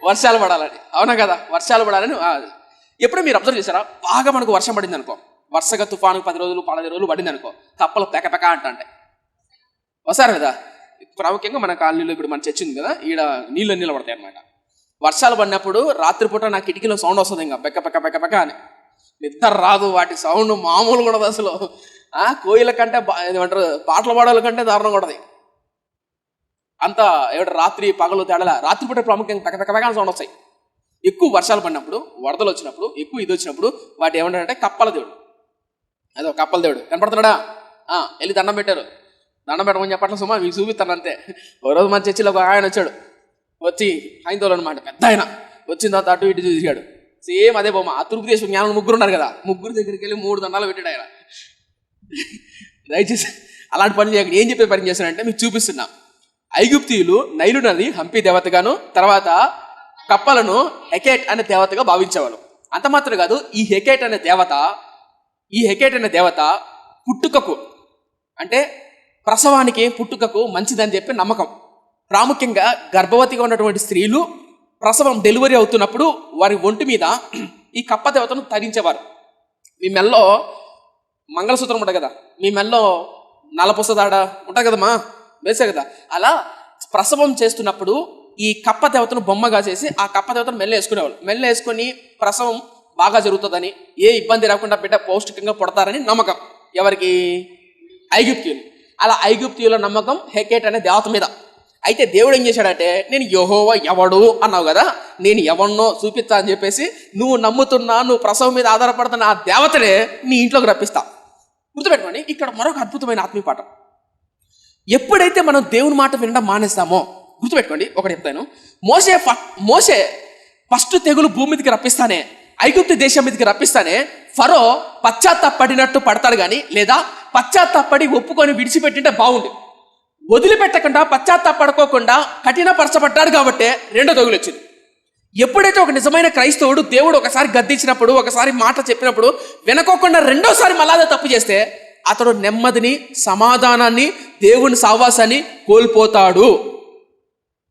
వర్షాలు పడాలని. అవునా కదా? వర్షాలు పడాలని. ఎప్పుడు మీరు అబ్జర్వ్ చేశారా? బాగా మనకు వర్షం పడింది అనుకో, వరుసగా తుఫాను 10 రోజులు 15 రోజులు పడింది అనుకో, కప్పలు పెక అంటే వస్తారు కదా. ప్రాముఖ్యంగా మన కాలనీలో ఇప్పుడు మన చర్చ ఉంది కదా, ఈడ నీళ్ళు పడతాయి అనమాట. వర్షాలు పడినప్పుడు రాత్రిపూట నా కిటికీలో సౌండ్ వస్తుంది, ఇంకా పెక్క అని. నిద్ర రాదు, వాటి సౌండ్ మామూలు కూడా అసలు. కోయిల కంటే ఏమంటారు, పాటలు పాడాల కంటే దారుణంగా ఉంటుంది. అంతా రాత్రి పగలు తేడా. రాత్రిపూట ప్రాముఖ్యంగా పెక్క సౌండ్ వస్తాయి. ఎక్కువ వర్షాలు పడినప్పుడు, వరదలు వచ్చినప్పుడు, ఎక్కువ ఇది వచ్చినప్పుడు వాటి ఏమంటారంటే కప్పల దేవుడు. అదో కప్పల దేవుడు కనపడుతున్నాడా? వెళ్ళి దండం పెట్టారు. దండం పెట్టమని చెప్పట్ల సుమా, మీకు చూపిస్తాను అంతే. ఓ రోజు మన చర్చిలో ఒక ఆయన వచ్చాడు. వచ్చి హైందవులు అనమాట, పెద్ద ఆయన. వచ్చిన తర్వాత అటు ఇటు చూసాడు. సేమ్ అదే బొమ్మ. ఆ తూర్పు దేశం జ్ఞానం ముగ్గురు ఉన్నారు కదా, ముగ్గురు దగ్గరికి వెళ్ళి 3 దండాలు పెట్టాడు ఆయన. దయచేసి అలాంటి పని చేయకండి. ఏం చెప్పే పని చేస్తానంటే మీకు చూపిస్తున్నా. ఐగుప్తీయులు నైలు నది హంపి దేవతగాను, తర్వాత కప్పలను హెకేట్ అనే దేవతగా భావించేవాళ్ళు. అంత మాత్రం కాదు, ఈ హెకేట్ అనే దేవత పుట్టుకకు అంటే ప్రసవానికి పుట్టుకకు మంచిదని చెప్పి నమ్మకం. ప్రాముఖ్యంగా గర్భవతిగా ఉన్నటువంటి స్త్రీలు ప్రసవం డెలివరీ అవుతున్నప్పుడు వారి ఒంటి మీద ఈ కప్ప దేవతను ధరించేవారు. మీ మెల్లో మంగళసూత్రం ఉంటుంది కదా, మీ మెల్లో నలపుసదాడ ఉంటుంది కదమ్మా, వేసే కదా. అలా ప్రసవం చేస్తున్నప్పుడు ఈ కప్ప దేవతను బొమ్మగా చేసి ఆ కప్ప దేవతను మెల్ల వేసుకునేవాళ్ళు. మెల్ల వేసుకొని ప్రసవం బాగా జరుగుతుందని, ఏ ఇబ్బంది రాకుండా బిడ్డ పౌష్టికంగా పుడతారని నమ్మకం. ఎవరికి? ఐగుప్తీయులు. అలా ఐగుప్తీయుల నమ్మకం హెకేట్ అనే దేవత మీద. అయితే దేవుడు ఏం చేశాడంటే, నేను యెహోవా ఎవడు అన్నావు కదా, నేను ఎవన్నో చూపిస్తా అని చెప్పేసి నువ్వు నమ్ముతున్నా, నువ్వు ప్రసవం మీద ఆధారపడుతున్న ఆ దేవతనే నీ ఇంట్లోకి రప్పిస్తా. గుర్తుపెట్టుకోండి, ఇక్కడ మరొక అద్భుతమైన ఆత్మీయ పాఠం. ఎప్పుడైతే మనం దేవుని మాట వినడం మానేస్తామో, గుర్తుపెట్టుకోండి, ఒకటి చెప్తాను. మోసే ఫస్ట్ తెగులు భూమి మీదకి రప్పిస్తానే, ఐగుప్తు దేశం మీదకి రప్పిస్తానే ఫరో పశ్చాత్తాపడినట్టు పడతాడు కానీ, లేదా పశ్చాత్తాపడి ఒప్పుకొని విడిచిపెట్టింటే బాగుండు. వదిలిపెట్టకుండా పశ్చాత్తాపడుకోకుండా కఠినపరచబడ్డాడు కాబట్టి రెండో తెగులు వచ్చింది. ఎప్పుడైతే ఒక నిజమైన క్రైస్తవుడు దేవుడు ఒకసారి గద్దించినప్పుడు, ఒకసారి మాట చెప్పినప్పుడు వినకోకుండా రెండోసారి మళ్ళా తప్పు చేస్తే అతడు నెమ్మదిని, సమాధానాన్ని, దేవుని సావాసాన్ని కోల్పోతాడు.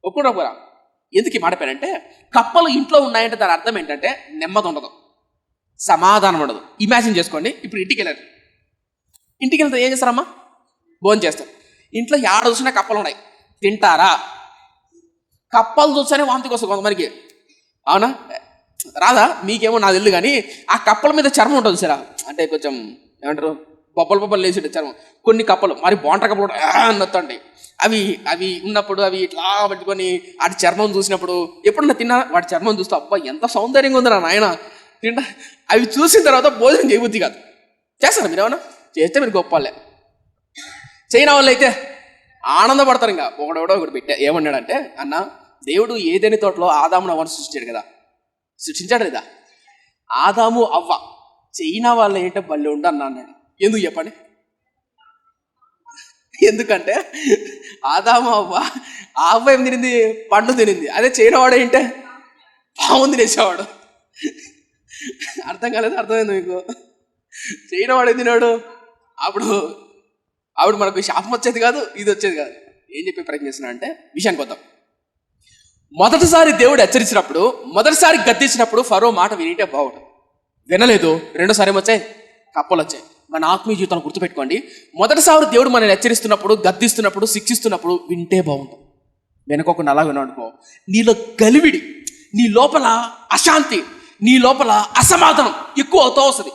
ఒప్పుకోరా? ఎందుకు ఈ మాట పేరంటే, కప్పలు ఇంట్లో ఉన్నాయంటే దాని అర్థం ఏంటంటే నెమ్మది ఉండదు, సమాధానం ఉండదు. ఇమాజిన్ చేసుకోండి, ఇప్పుడు ఇంటికి వెళ్తే ఏం చేస్తారమ్మా? భోజనం చేస్తారు. ఇంట్లో ఏడ చూసినా కప్పలు ఉన్నాయి, తింటారా? కప్పలు చూస్తేనే వాంతికి వస్తుంది కొంతమందికి, అవునా? రాదా? మీకేమో నాకు తెలియదు కానీ ఆ కప్పల మీద చర్మం ఉంటుంది సరే, అంటే కొంచెం ఏమంటారు, బొబ్బలు లేచి చర్మం. కొన్ని కప్పలు మరి బోంట కప్పలు నొత్తండి. అవి ఉన్నప్పుడు అవి ఇట్లా పట్టుకొని వాటి చర్మం చూసినప్పుడు, ఎప్పుడన్నా తిన్నా వాటి చర్మం చూస్తే అబ్బా ఎంత సౌందర్యంగా ఉంది నా నాయన తింటా. అవి చూసిన తర్వాత భోజనం చేయబుద్ధి కాదు. చేస్తారా మీరు? ఏమన్నా చేస్తే మీరు గొప్పలే. చైనా వాళ్ళు అయితే ఆనందపడతారు. ఇంకా ఒకటి ఏమన్నాడంటే, అన్న దేవుడు ఏదైనా తోటలో ఆదామును అవ్వను సృష్టించాడు లేదా? ఆదాము అవ్వ చైనా వాళ్ళు ఏంటో బల్లి ఉండు అన్నాడు. ఎందుకు చెప్పండి? ఎందుకంటే ఆదాము అవ్వ ఏం తినింది? పండు తినింది. అదే చైనా వాడు ఏంటే పాము తినేసేవాడు. అర్థం కాలేదు? అర్థమైంది మీకు? చైనా వాడు ఏం తినాడు? అప్పుడు మనకు శాపం వచ్చేది కాదు, ఇది వచ్చేది కాదు. ఏం చెప్పే ప్రయత్నం చేస్తున్నా అంటే, విషయానికి వద్దాం. మొదటిసారి దేవుడు హెచ్చరించినప్పుడు, మొదటిసారి గద్దించినప్పుడు ఫరో మాట వినిటే బాగుంటుంది. వినలేదు. రెండోసారి ఏమొచ్చాయి? కప్పలు వచ్చాయి. మన ఆత్మీయ జీవితాన్ని గుర్తుపెట్టుకోండి, మొదటిసారి దేవుడు మనల్ని హెచ్చరిస్తున్నప్పుడు, గద్దిస్తున్నప్పుడు, శిక్షిస్తున్నప్పుడు వింటే బాగుంటుంది. వెనుకోకుండా అలా విననుకో, నీలో గలివిడి, నీ లోపల అశాంతి, నీ లోపల అసమాధానం ఎక్కువ అవుతూ వస్తుంది.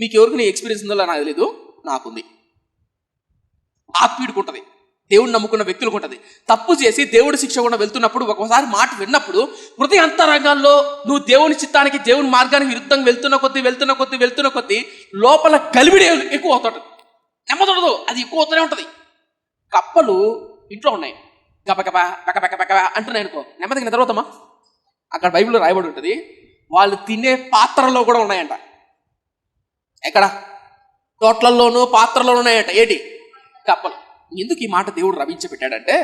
మీకు ఎవరికి నీ ఎక్స్పీరియన్స్ ఉందో నాకు తెలీదు, నాకుంది. ఆత్మీయుడికి ఉంటుంది, దేవుడిని నమ్ముకున్న వ్యక్తులకు ఉంటుంది. తప్పు చేసి దేవుడి శిక్ష కూడా వెళ్తున్నప్పుడు, ఒకసారి మాట విన్నప్పుడు హృదయ అంతరంగాల్లో నువ్వు దేవుని చిత్తానికి, దేవుని మార్గానికి విరుద్ధంగా వెళ్తున్న కొద్దీ లోపల కలివిడి ఎక్కువ అవుతుంటుంది. నెమ్మది ఉండదు, అది ఎక్కువ అవుతూనే ఉంటుంది. కప్పలు ఇంట్లో ఉన్నాయి, గబగబ బెక బెక అంటున్నాయి అనుకో, నెమ్మదిగా నిద్రపోతామా? అక్కడ బైబిల్లో రాయబడి ఉంటుంది, వాళ్ళు తినే పాత్రల్లో కూడా ఉన్నాయంట. ఎక్కడ? తోటలలోనూ పాత్రలోనూ ఉన్నాయంట. ఏంటి? కప్పలు. ఎందుకు ఈ మాట దేవుడు రవించబెట్టాడంటే,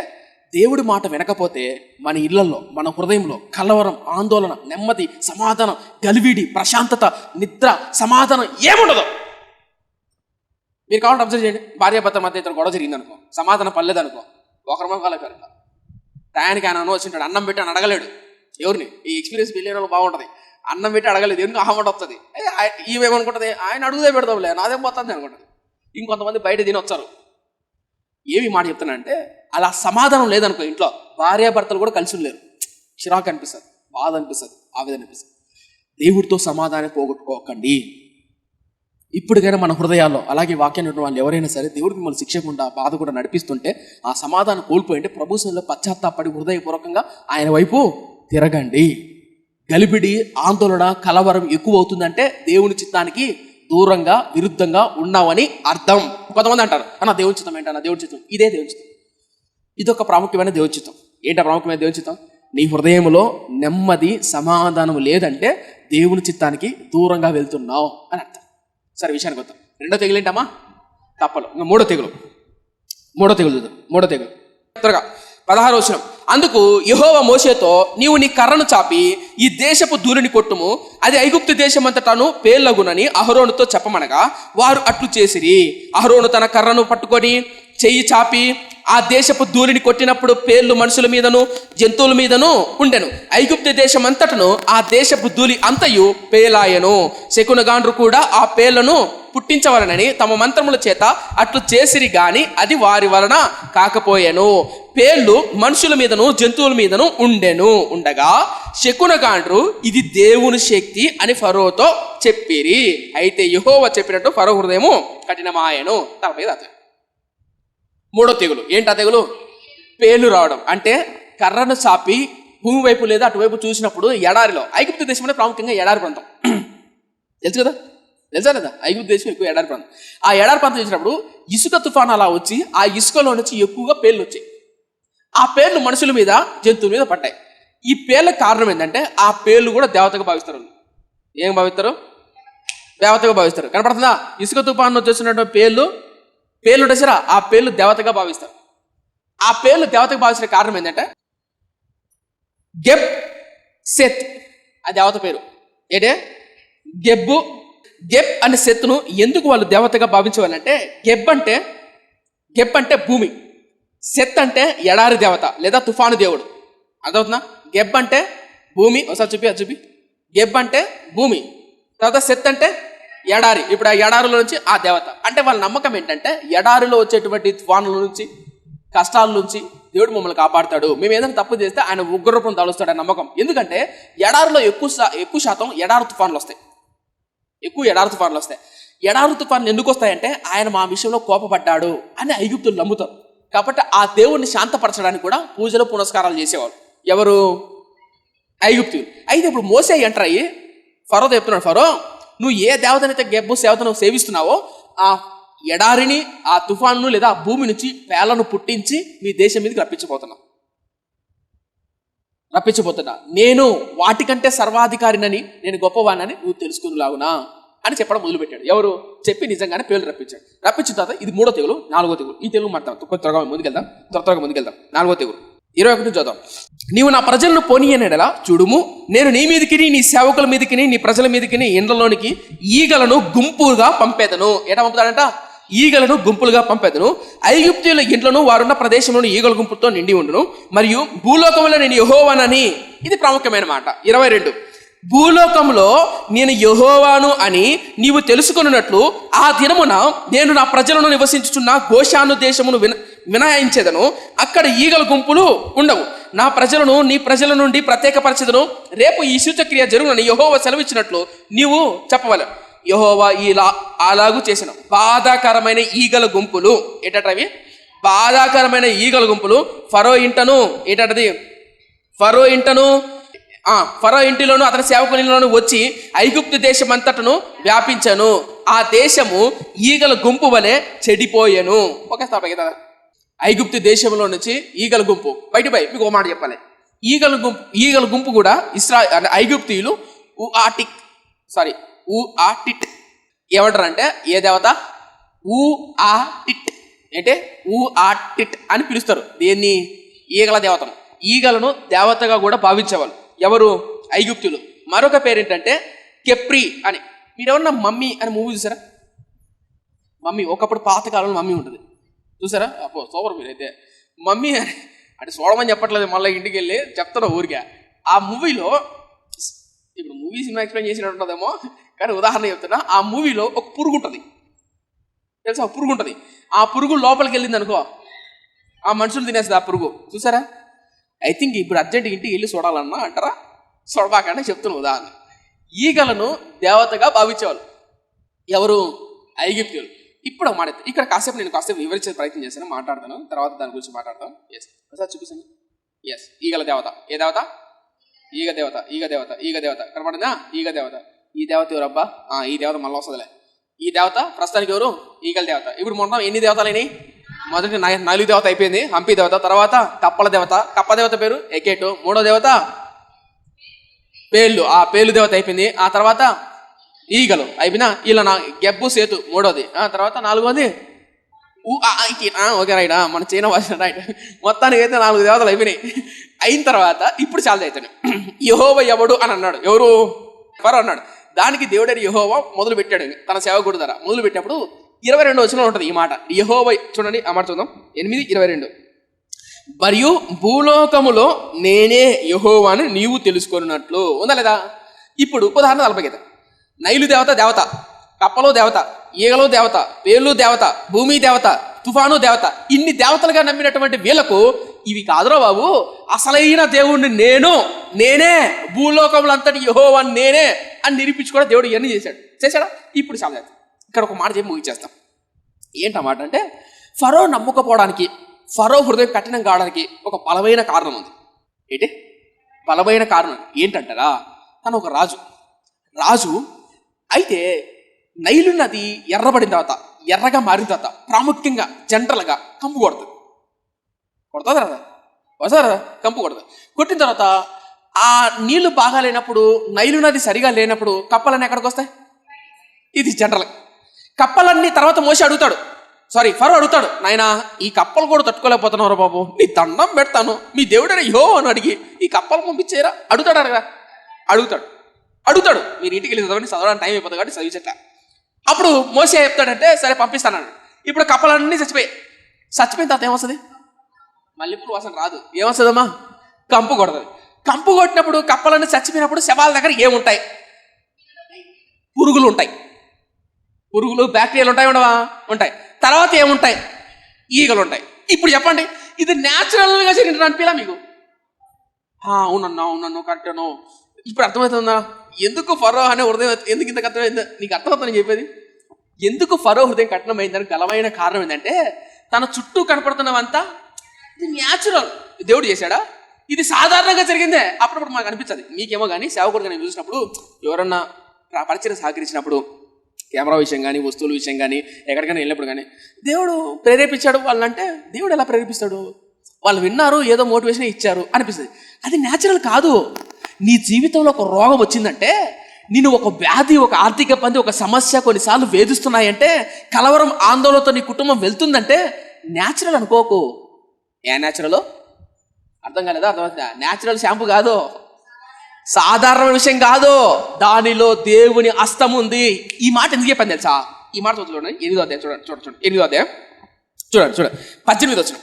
దేవుడి మాట వినకపోతే మన ఇళ్లలో, మన హృదయంలో కలవరం, ఆందోళన, నెమ్మది, సమాధానం, గలివిడి, ప్రశాంతత, నిద్ర, సమాధానం ఏముండదు. మీరు కావాలంటే అబ్జర్వ్ చేయండి. భార్యాభర్త మధ్య ఇతను గొడవ జరిగిందనుకో, సమాధానం పర్లేదనుకో, ఒకరి మొక్కలు పేరు టయానికి ఆయన వచ్చింటాడు, అన్నం పెట్టి అని అడగలేడు. ఎవరిని? ఈ ఎక్స్పీరియన్స్ వెళ్ళిన బాగుంటుంది. అన్నం పెట్టి అడగలేదు, ఎందుకు అహమాట వస్తుంది. ఈమెమనుకుంటుంది, ఆయన అడుగుదే పెడదాంలే, నాదేం పోతుంది అనుకుంటుంది. ఇంకొంతమంది బయట తిని వచ్చారు. ఏమి మాట చెప్తానంటే, అలా సమాధానం లేదనుకో ఇంట్లో, భార్యాభర్తలు కూడా కలిసి లేరు. చిరాకు అనిపిస్తుంది, బాధ అనిపిస్తుంది, ఆవేదన అనిపిస్తుంది. దేవుడితో సమాధానం పోగొట్టుకోకండి. ఇప్పటికైనా మన హృదయాల్లో, అలాగే వాక్యాన్ని ఉన్న వాళ్ళు ఎవరైనా సరే దేవుడికి మిమ్మల్ని శిక్షకుండా బాధ కూడా నడిపిస్తుంటే, ఆ సమాధానం కోల్పోయింటే ప్రభుత్వంలో పశ్చాత్తాపడి హృదయపూర్వకంగా ఆయన వైపు తిరగండి. గలిబిడి, ఆందోళన, కలవరం ఎక్కువ అవుతుందంటే దేవుని చిత్తానికి దూరంగా, విరుద్ధంగా ఉన్నావని అర్థం. కొంతమంది అంటారు, అన్న దేవుని చిత్తం ఏంటన్నా? దేవుని చిత్తం ఇదే దేవుని చిత్తం. ఇదొక ప్రాముఖ్యమైన దేవుని చిత్తం. ఏంటా ప్రాముఖ్యమైన దేవుని చిత్తం? నీ హృదయంలో నెమ్మది, సమాధానం లేదంటే దేవుని చిత్తానికి దూరంగా వెళ్తున్నావు అని అర్థం. సరే, విషయానికి వద్దాం. రెండో తెగులు ఏంటమ్మా? కప్పలు. ఇంకా మూడో తెగులు చూద్దాం. మూడో తెగులు త్వరగా 16వ వచనం. అందుకు యెహోవా మోషేతో, నీవు నీ కర్రను చాపి ఈ దేశపు ధూళిని కొట్టుము, అది ఐగుప్తు దేశమంతటాను పేర్లగునని అహరోనుతో చెప్పమనగా, వారు అట్లు చేసిరి. అహరోను తన కర్రను పట్టుకొని చెయ్యి చాపి ఆ దేశపు ధూళిని కొట్టినప్పుడు పేర్లు మనుషుల మీదను జంతువుల మీదను ఉండెను. ఐగుప్తు దేశమంతటను ఆ దేశపు ధూళి అంతయు పేలాయను. శకునగాండ్రు కూడా ఆ పేర్లను పుట్టించవలనని తమ మంత్రముల చేత అట్లు చేసిరి గాని అది వారి వలన కాకపోయెను. పేర్లు మనుషుల మీదను జంతువుల మీదను ఉండగా శకునగాండ్రు ఇది దేవుని శక్తి అని ఫరోతో చెప్పిరి. అయితే యెహోవా చెప్పినట్టు ఫరో హృదయము కఠినమాయెను. తలపై రాత్రి. మూడో తెగులు ఏంటి? ఆ తెగులు పేర్లు రావడం. అంటే కర్రను చాపి భూమి వైపు లేదా అటువైపు చూసినప్పుడు ఎడారిలో, ఐగుప్తు దేశం అంటే ప్రాముఖ్యంగా ఎడారి ప్రాంతం తెలుసా లేదా? ఐగుప్తు దేశం ఎక్కువ ఎడారి ప్రాంతం. ఆ ఎడారి ప్రాంతం చూసినప్పుడు ఇసుక తుఫాను అలా వచ్చి ఆ ఇసుకలో నుంచి ఎక్కువగా పేర్లు వచ్చాయి. ఆ పేర్లు మనుషుల మీద జంతువుల మీద పడ్డాయి. ఈ పేర్లకు కారణం ఏంటంటే ఆ పేర్లు కూడా దేవతగా భావిస్తారు. ఏం భావిస్తారు? దేవతగా భావిస్తారు. కనపడుతుందా? ఇసుక తుఫాను వచ్చేసినటువంటి పేర్లు ఉండేసారా, ఆ పేర్లు దేవతగా భావిస్తారు. ఆ పేర్లు దేవతగా భావించిన కారణం ఏంటంటే గెబ్ సెత్, ఆ దేవత పేరు ఏంటే గెబ్ అనే సెత్తును ఎందుకు వాళ్ళు దేవతగా భావించేవాళ్ళంటే, గెబ్ అంటే భూమి, సెత్ అంటే ఎడారి దేవత లేదా తుఫాను దేవుడు. అర్థమవుతుందా? గెబ్ అంటే భూమి. ఒకసారి చూపి. గెబ్ అంటే భూమి, తర్వాత సెత్ అంటే ఎడారి. ఇప్పుడు ఆ ఎడారిలో నుంచి ఆ దేవత. అంటే వాళ్ళ నమ్మకం ఏంటంటే, ఎడారిలో వచ్చేటువంటి తుఫానుల నుంచి, కష్టాల నుంచి దేవుడు మమ్మల్ని కాపాడుతాడు. మేము ఏదైనా తప్పు చేస్తే ఆయన ఉగ్రరూపం తలుస్తాడు అని నమ్మకం. ఎందుకంటే ఎడారిలో ఎక్కువ శాతం ఎడారి తుఫాన్లు వస్తాయి. ఎడారి తుఫాన్లు ఎందుకు వస్తాయంటే, ఆయన మా విషయంలో కోపపడ్డాడు అని ఐగుప్తులు నమ్ముతారు. కాబట్టి ఆ దేవుడిని శాంతపరచడానికి కూడా పూజలు పునస్కారాలు చేసేవాళ్ళు. ఎవరు? ఐగుప్తులు. అయితే ఇప్పుడు మోసే ఎంటర్ అయ్యి ఫరోతో చెప్తున్నాడు, ఫరో నువ్వు ఏ దేవతనైతే గెబ్బు సేవతను సేవిస్తున్నావో ఆ ఎడారిని, ఆ తుఫాను లేదా ఆ భూమి నుంచి పేలను పుట్టించి మీ దేశం మీదకి రప్పించబోతున్నా. నేను వాటికంటే సర్వాధికారినని, నేను గొప్పవానని నువ్వు తెలుసుకునేలాగునా అని చెప్పడం మొదలుపెట్టాడు. ఎవరు? చెప్పి నిజంగానే పేర్లు రప్పించాడు. రప్పించిన తర్వాత ఇది మూడో తెగులు. నాలుగో తెగులు. ఈ తెగులు మాట్లాడతాం, త్వరగా ముందుకెళ్దాం. 21 తెగులు 21 చూద్దాం. నీవు నా ప్రజలను పోనీయనెడలా చూడుము, నేను నీ మీదకి, నీ సేవకుల మీదకి, నీ ప్రజల మీదకి, ఇండ్లలోనికి ఈగలను గుంపులుగా పంపేదను. ఎట పంపుతాడంట? ఈగలను గుంపులుగా పంపేదను. ఐగుప్తీయుల ఇంట్లను వారున్న ప్రదేశంలోని ఈగల గుంపుతో నిండి ఉండును. మరియు భూలోకంలో నేను యెహోవానని, ఇది ప్రాముఖ్యమైన మాట. 22 భూలోకంలో నేను యెహోవాను అని నీవు తెలుసుకున్నట్లు ఆ దినమున నేను నా ప్రజలను నివసించుచున్న గోషాను దేశమును వినాయించేదను. అక్కడ ఈగల గుంపులు ఉండవు. నా ప్రజలను నీ ప్రజల నుండి ప్రత్యేకపరచెదను. రేపు ఈ సూచక్రియ జరుగునని యెహోవా సెలవిచ్చినట్లు నీవు చెప్పవలెను. యెహోవా అలాగూ చేసిన బాధాకరమైన ఈగల గుంపులు ఏంటవి? బాధాకరమైన ఈగల గుంపులు ఫరో ఇంటను ఫరో ఇంటిలోను అతని సేవకునిలోను వచ్చి ఐగుప్తు దేశం అంతటను వ్యాపించను. ఆ దేశము ఈగల గుంపు వలె చెడిపోయెను. ఓకే స్టాప్ కదా. ఐగుప్తు దేశంలో నుంచి ఈగల గుంపు బయటపై మీకు ఒక మాట చెప్పాలి. ఈగల గుంపు కూడా అంటే ఐగుప్తీయులు ఊఆటిట్ ఏమంటారంటే ఏ దేవత ఊఆటిట్ అంటే ఊఆటిట్ అని పిలుస్తారు. దేన్ని? ఈగల దేవతను. ఈగలను దేవతగా కూడా భావించేవాళ్ళు ఎవరు? ఐగుప్తులు. మరొక పేరు ఏంటంటే కెప్రి అని. మీరు ఎవరన్నా మమ్మీ అని మూవీ చూసారా? మమ్మీ ఒకప్పుడు పాతకాలంలో మమ్మీ ఉంటుంది చూసారా? అప్పో సూపర్. మీరైతే మమ్మీ అంటే చూడమని చెప్పట్లేదు, మళ్ళీ ఇంటికి వెళ్ళి చెప్తాను ఊరికే. ఆ మూవీలో ఇప్పుడు మూవీ సినిమా ఎక్స్ప్లెయిన్ చేసినట్టు ఉంటుందేమో కానీ ఉదాహరణ చెప్తున్నా. ఆ మూవీలో ఒక పురుగు ఉంటుంది తెలుసా? ఆ పురుగు ఉంటుంది. ఆ పురుగు లోపలికి వెళ్ళింది అనుకో, ఆ మనుషులు తినేస్తుంది ఆ పురుగు. చూసారా? ఐ థింక్ ఇప్పుడు అర్జెంట్ ఇంటికి వెళ్ళి చూడాలన్నా అంటారా? చూడబాకంటే చెప్తున్నా ఉదాహరణ. ఈగలను దేవతగా భావించేవాళ్ళు ఎవరు? ఐగుప్తులు. ఇప్పుడు మాట ఇక్కడ కాసేపు వివరించే ప్రయత్నం చేస్తాను, మాట్లాడతాను, తర్వాత దాని గురించి మాట్లాడతాం. ఒకసారి చూపిస్తాను. ఈగల దేవత. ఏ దేవత? ఈగ దేవత కనపడిందా? ఈగ దేవత. ఈ దేవత ఎవరు అబ్బా? ఈ దేవత మళ్ళీ వస్తుందిలే. ఈ దేవత ప్రస్తుతానికి ఎవరు? ఈగల దేవత. ఇప్పుడు మొత్తం ఎన్ని దేవతలైనాయి? మొదటి 4 దేవత అయిపోయింది, హంపి దేవత. తర్వాత కప్పల దేవత. కప్ప దేవత పేరు ఎకేటు. మూడో దేవత పేర్లు. ఆ పేర్లు దేవత అయిపోయింది. ఆ తర్వాత ఈగలు అయిపోయినా. ఇలా గెబ్బు సేతు మూడోది. తర్వాత 4వది ఓకే రైట్. మన చైనా భాష రైట్. మొత్తానికి అయితే 4 దేవతలు అయిపోయినాయి. అయిన తర్వాత ఇప్పుడు చాలా అవుతాను. యెహోవా ఎవడు అని అన్నాడు. ఎవరు? ఫరో అన్నాడు. దానికి దేవుడని యెహోవా మొదలు పెట్టాడు తన సేవకుడి ద్వారా. మొదలు పెట్టినప్పుడు 22 వచనంలో ఉంటుంది ఈ మాట. యెహోవా చూడండి, ఆ మాట చూద్దాం. 8:22. మరియు భూలోకములో నేనే యెహోవాను నీవు తెలుసుకున్నట్లు. ఉందా లేదా? ఇప్పుడు ఉదాహరణ 40 నైలు దేవత, కప్పలో దేవత, ఈగలో దేవత, పేర్లు దేవత, భూమి దేవత, తుఫాను దేవత. ఇన్ని దేవతలుగా నమ్మినటువంటి వీళ్ళకు ఇవి కాదురా బాబు, అసలైన దేవుణ్ణి నేనే భూలోకములు అంతటి యెహోవాను నేనే అని నిరూపించుకోవడం దేవుడు ఇవన్నీ చేశాడా? ఇప్పుడు చాలా ఇక్కడ ఒక మాట చెప్పి ముగిచేస్తాం. ఏంటన్నమాట అంటే ఫరో నమ్ముకపోవడానికి, ఫరో హృదయం కఠినం కావడానికి ఒక బలమైన కారణం ఉంది. ఏంటి బలమైన కారణం? ఏంటంటారా? తను ఒక రాజు అయితే నైలు నది ఎర్రబడిన తర్వాత, ఎర్రగా మారిన తర్వాత ప్రాముఖ్యంగా జనరల్గా కంపు కొడుతుంది. కంపు కొడుతుంది. కొట్టిన తర్వాత ఆ నీళ్లు బాగా లేనప్పుడు, నైలు నది సరిగా లేనప్పుడు కప్పలన్నీ ఎక్కడికి వస్తాయి? ఇది జనరల్. కప్పలన్నీ తర్వాత మోసి అడుగుతాడు, ఫరో అడుగుతాడు, నాయనా ఈ కప్పలు కూడా తట్టుకోలేకపోతున్నారు బాబు, నీ దండం పెడతాను, మీ దేవుడైనా యెహోవాను అడిగి ఈ కప్పలు పంపించేరా అడుగుతాడు. మీరు ఇంటికి వెళ్ళి చదవడానికి టైం అయిపోతుంది కాబట్టి చదివించట్లా. అప్పుడు మోసే చెప్తాడంటే సరే పంపిస్తాను. ఇప్పుడు కప్పలన్నీ చచ్చిపోయిన తర్వాత ఏమొస్తుంది? మల్లెపూలు వాసన రాదు. ఏమొస్తుందమ్మా? కంపు కొడుతుంది. కంపు కొట్టినప్పుడు కప్పలన్నీ చచ్చిపోయినప్పుడు శవాల దగ్గర ఏముంటాయి? పురుగులు, బ్యాక్టీరియాలు ఉండవా? ఉంటాయి. తర్వాత ఏముంటాయి? ఈగలు ఉంటాయి. ఇప్పుడు చెప్పండి, ఇది న్యాచురల్గా జరిగిన అనిపించలా మీకు? అవునన్నా కరెక్టేనో. ఇప్పుడు అర్థమవుతుందా ఎందుకు ఫరో అనే హృదయం ఎందుకు ఇంత కఠినమైంది? నీకు అర్థమవుతుందని చెప్పేది. ఎందుకు ఫరో హృదయం కఠినమైందని బలమైన కారణం ఏంటంటే తన చుట్టూ కనపడుతున్నవంతా ఇది న్యాచురల్. దేవుడు చేశాడా? ఇది సాధారణంగా జరిగిందే. అప్పుడప్పుడు మాకు అనిపించదు, మీకేమో కానీ సేవకుడుగా నేను చూసినప్పుడు, ఎవరన్నా పరిచయం సహకరించినప్పుడు, కెమెరా విషయం కానీ, వస్తువుల విషయం కానీ, ఎక్కడికైనా వెళ్ళినప్పుడు కానీ దేవుడు ప్రేరేపించాడు వాళ్ళంటే, దేవుడు ఎలా ప్రేరేపిస్తాడు? వాళ్ళు విన్నారు, ఏదో మోటివేషన్ ఇచ్చారు అనిపిస్తుంది. అది న్యాచురల్ కాదు. నీ జీవితంలో ఒక రోగం వచ్చిందంటే, నేను ఒక వ్యాధి, ఒక ఆర్థిక ఇబ్బంది, ఒక సమస్య కొన్నిసార్లు వేధిస్తున్నాయంటే, కలవరం ఆందోళనతో నీ కుటుంబం వెళ్తుందంటే న్యాచురల్ అనుకోకు. A natural? అర్థం కాలేదా? అర్థమవుతుందా? న్యాచురల్ షాంపూ కాదు, సాధారణ విషయం కాదు, దానిలో దేవుని హస్తం ఉంది. ఈ మాట ఎందుకు చెప్పాను తెలుసా? ఈ మాట చూడండి, 8వ అధ్యాయం చూడండి 8వ అధ్యాయం చూడండి 18వ వచ్చిన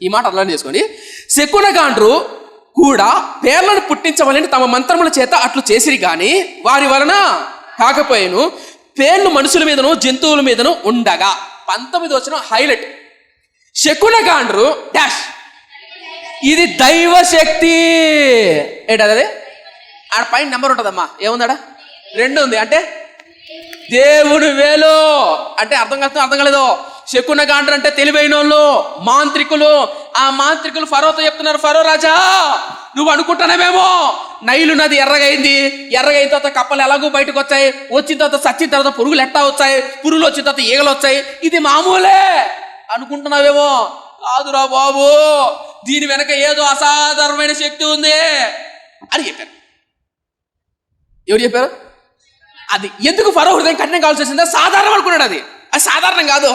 ఈ మాట అర్థం చేసుకోండి. శకునగాండ్రు కూడా పేర్లను పుట్టించవాలని తమ మంత్రముల చేత అట్లు చేసిరి గాని వారి వలన కాకపోయాను. పేర్లు మనుషుల మీదను జంతువుల మీదను ఉండగా. 19వ వచనం హైలైట్. శకునగాండ్రు డాష్, ఇది దైవ శక్తి. ఏంటది? ఆడ పైన నెంబర్ ఉంటుందమ్మా, ఏముందాడా? 2 ఉంది. అంటే దేవుడు వేలు అంటే అర్థం కాలేదో. శకునగాండ్రు అంటే తెలివైన వాళ్ళు, మాంత్రికులు. ఆ మాంత్రికులు ఫరోతో చెప్తున్నారు, ఫరో రాజా నువ్వు అనుకుంటున్నావేమో నైలు నది ఎర్రగైంది, ఎర్రగైన తర్వాత కప్పలు ఎలాగో బయటకు వచ్చాయి, వచ్చిన తర్వాత చచ్చిన తర్వాత పురుగులు ఎట్టా వచ్చాయి, పురుగులు వచ్చిన తర్వాత ఈగలు వచ్చాయి, ఇది మామూలే అనుకుంటున్నావేమో. కాదురా బాబు, దీని వెనక ఏదో అసాధారణమైన శక్తి ఉంది అని చెప్పారు. ఎవరు చెప్పారు? అది ఎందుకు ఫరో హృదయం కఠినం కావాల్సి వచ్చిందో సాధారణం అనుకున్నాడు. అది సాధారణం కాదు,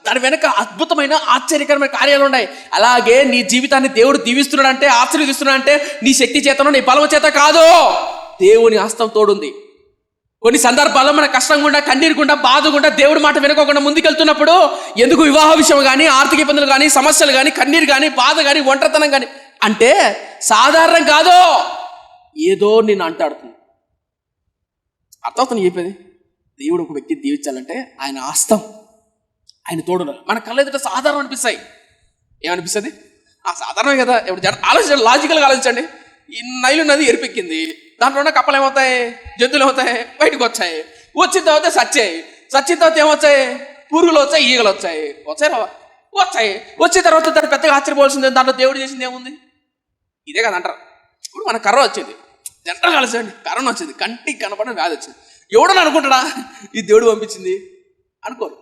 దాని వెనక అద్భుతమైన ఆశ్చర్యకరమైన కార్యాలు ఉన్నాయి. అలాగే నీ జీవితాన్ని దేవుడు దీవిస్తున్నాడంటే, ఆశీర్వదిస్తున్నాడంటే నీ శక్తి చేతనో నీ బలం చేత కాదు, దేవుని హస్తం తోడుంది. కొన్ని సందర్భాల్లో మన కష్టం గుండా, కన్నీరు గుండా, బాధ గుండా, దేవుడి మాట వినుకోకుండా ముందుకెళ్తున్నప్పుడు ఎందుకు వివాహ విషయం కానీ, ఆర్థిక ఇబ్బందులు కానీ, సమస్యలు కానీ, కన్నీరు కానీ, బాధ కానీ, ఒంటరితనం కానీ అంటే సాధారణం కాదు, ఏదో నేను అంటాడుతుంది. అర్థమవుతుంది చెప్పేది. దేవుడు ఒక వ్యక్తిని దీవించాలంటే ఆయన హస్తం, ఆయన తోడు. మన కళ్ళ ఎదుట సాధారణం అనిపిస్తాయి. ఏమనిపిస్తుంది? సాధారణమే కదా. ఇప్పుడు ఆలోచించండి, లాజికల్గా ఆలోచించండి. ఈ నైలు నది ఎరిపెక్కింది, దాంట్లో ఉన్న కప్పలు ఏమవుతాయి, జంతువులు ఏమవుతాయి, బయటకు వచ్చాయి. వచ్చిన తర్వాత చచ్చాయి, చచ్చిన తర్వాత ఏమొచ్చాయి, పురుగులు వచ్చాయి, ఈగలు వచ్చాయి. వచ్చాయి. వచ్చిన తర్వాత దాన్ని పెద్దగా ఆశ్చర్యపోవాల్సింది, దాంట్లో దేవుడు చేసింది ఏముంది? ఇదే కదా అంటారు. ఇప్పుడు మన కర్ర వచ్చింది, జనరల్గా ఆలోచించండి, కరోనా వచ్చింది, కంటికి కనపడిన వ్యాధి వచ్చింది. ఎవడని అనుకుంటాడా ఇది దేవుడు పంపించింది? అనుకోరు.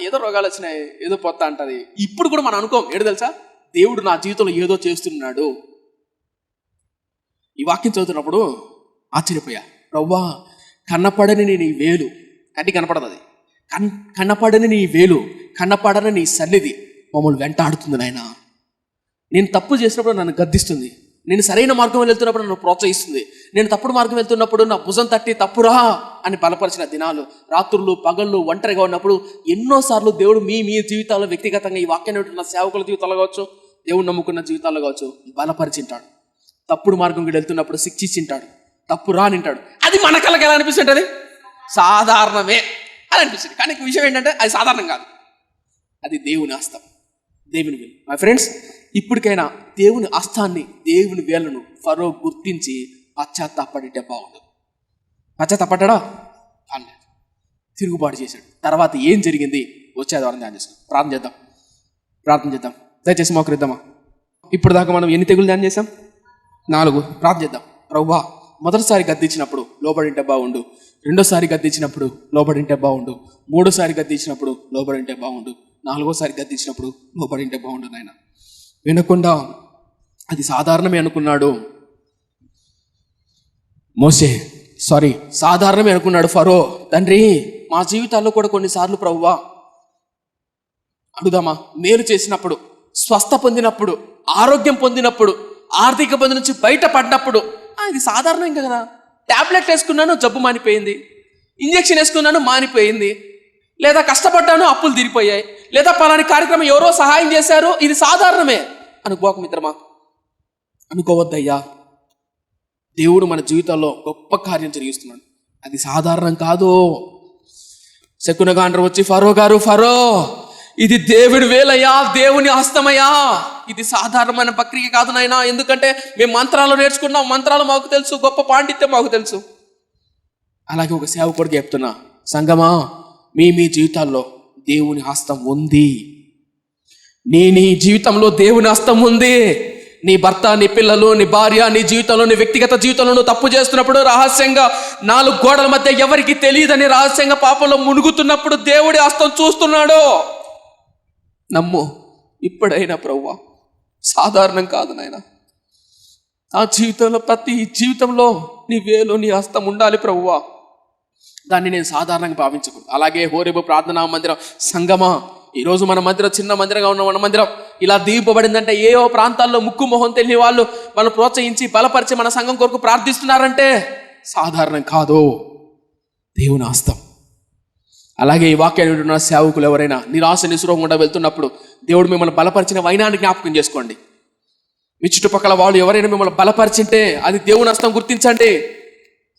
ఏదో రోగాలు వచ్చినాయి, ఏదో పొత్త అంటది. ఇప్పుడు కూడా మనం అనుకోం. ఏడు తెలుసా, దేవుడు నా జీవితంలో ఏదో చేస్తున్నాడు. ఈ వాక్యం చదువుతున్నప్పుడు ఆశ్చర్యపోయా. ప్రవ్వా, కన్నపడని నీ వేలు, కంటికి కనపడదు అది, కన్నపడని నీ వేలు, కన్నపడని నీ సన్నిధి మమ్మల్ని వెంటాడుతుంది నాయన. నేను తప్పు చేసినప్పుడు నన్ను గద్దిస్తుంది, నేను సరైన మార్గం వెళ్తున్నప్పుడు నన్ను ప్రోత్సహిస్తుంది, నేను తప్పుడు మార్గం వెళ్తున్నప్పుడు నా భుజం తట్టి తప్పురా అని బలపరిచిన దినాలు, రాత్రులు పగళ్ళు ఒంటరిగా ఉన్నప్పుడు ఎన్నోసార్లు దేవుడు మీ జీవితాల్లో వ్యక్తిగతంగా ఈ వాక్యాన్ని ఉంటున్న సేవకుల జీవితాల్లో కావచ్చు, దేవుడు నమ్ముకున్న జీవితాల్లో కావచ్చు బలపరిచింటాడు. తప్పుడు మార్గం వెళ్తున్నప్పుడు శిక్షించింటాడు, తప్పురా అని అంటాడు. అది మన కళ్ళకి ఎలా అనిపిస్తుంటుంది? సాధారణమే అని అనిపిస్తుంది. కానీ విషయం ఏంటంటే అది సాధారణం కాదు, అది దేవుని హస్తం, దేవుని వేలు. మై ఫ్రెండ్స్, ఇప్పటికైనా దేవుని హస్తాన్ని, దేవుని వేలను ఫరో గుర్తించి పశ్చాత్తాపడితే బాగుండదు. పశ్చాత్తాపడ్డా? కాలేదు, తిరుగుబాటు చేశాడు. తర్వాత ఏం జరిగింది వచ్చే ద్వారా ధ్యానం చేస్తాం. ప్రార్థన చేద్దాం. దయచేసి మోకరిద్దామా. ఇప్పుడు దాకా మనం ఎన్ని తెగులు ధ్యానం చేసాం? 4. ప్రార్థన చేద్దాం. ప్రభువా, మొదటిసారి గద్దించినప్పుడు లోబడింటే బాగుండు, రెండోసారి గద్దించినప్పుడు లోబడింటే బాగుండు, మూడోసారి గద్దించినప్పుడు లోబడింటే బాగుండు, 4వసారి గద్దించినప్పుడు లోబడింటే బాగుండు నాయన. వినకుండా అది సాధారణమే అనుకున్నాడు మోసే, సాధారణమే అనుకున్నాడు ఫరో. తండ్రి, మా జీవితాల్లో కూడా కొన్నిసార్లు ప్రభువా అడుగుదామా, మేలు చేసినప్పుడు, స్వస్థ పొందినప్పుడు, ఆరోగ్యం పొందినప్పుడు, ఆర్థిక ఇబ్బంది నుంచి బయటపడినప్పుడు ఇది సాధారణం కదా. ట్యాబ్లెట్ వేసుకున్నాను, జబ్బు మానిపోయింది, ఇంజెక్షన్ వేసుకున్నాను, మానిపోయింది, లేదా కష్టపడ్డాను, అప్పులు తీరిపోయాయి, లేదా పలాని కార్యక్రమం ఎవరో సహాయం చేశారు, ఇది సాధారణమే అనుకోక మిత్రమా, అనుకోవద్దయ్యా. దేవుడు మన జీవితాల్లో గొప్ప కార్యం జరిగిస్తున్నాడు, అది సాధారణం కాదు. శకునగాండ్రు వచ్చి ఫరో, ఇది దేవుడి వేలయ్యా, దేవుని హస్తమయ్యా, ఇది సాధారణమైన ప్రక్రియ కాదు నాయనా. ఎందుకంటే మేము మంత్రాలు నేర్చుకున్నాం, మంత్రాలు మాకు తెలుసు, గొప్ప పాండిత్యం మాకు తెలుసు. అలాగే ఒక సేవకుడికి చెప్తున్నా, సంగమా, మీ జీవితాల్లో దేవుని హస్తం ఉంది. నీ జీవితంలో దేవుని హస్తం ఉంది. నీ భర్త, నీ పిల్లలు, నీ భార్య, నీ జీవితంలో, నీ వ్యక్తిగత జీవితంలో నువ్వు తప్పు చేస్తున్నప్పుడు, రహస్యంగా 4 గోడల మధ్య ఎవరికి తెలియదని రహస్యంగా పాపంలో మునుగుతున్నప్పుడు దేవుడి హస్తం చూస్తున్నాడు. నమ్ము, ఇప్పుడైనా ప్రభువా సాధారణం కాదు నాయన. ఆ జీవితంలో, ప్రతి జీవితంలో నీ వేలు, నీ హస్తం ఉండాలి ప్రభువా. దాన్ని నేను సాధారణంగా భావించకూడదు. అలాగే హోరేబు ప్రార్థనా మందిరం సంగమా, ఈరోజు మన మందిరం చిన్న మందిరంగా ఉన్న మన మందిరం ఇలా దీపబడిందంటే ఏవో ప్రాంతాల్లో ముక్కు మొహం తెలియని వాళ్ళు మనం ప్రోత్సహించి బలపరిచి మన సంఘం కొరకు ప్రార్థిస్తున్నారంటే సాధారణం కాదు, దేవుని హస్తం. అలాగే ఈ వాక్యాన్ని వింటున్న సేవకులు ఎవరైనా నిరాశ నిస్పృహ గుండా వెళ్తున్నప్పుడు దేవుడు మిమ్మల్ని బలపరిచిన వైనాన్ని జ్ఞాపకం చేసుకోండి. మీ చుట్టుపక్కల వాళ్ళు ఎవరైనా మిమ్మల్ని బలపరిచింటే అది దేవుని హస్తం గుర్తించండి,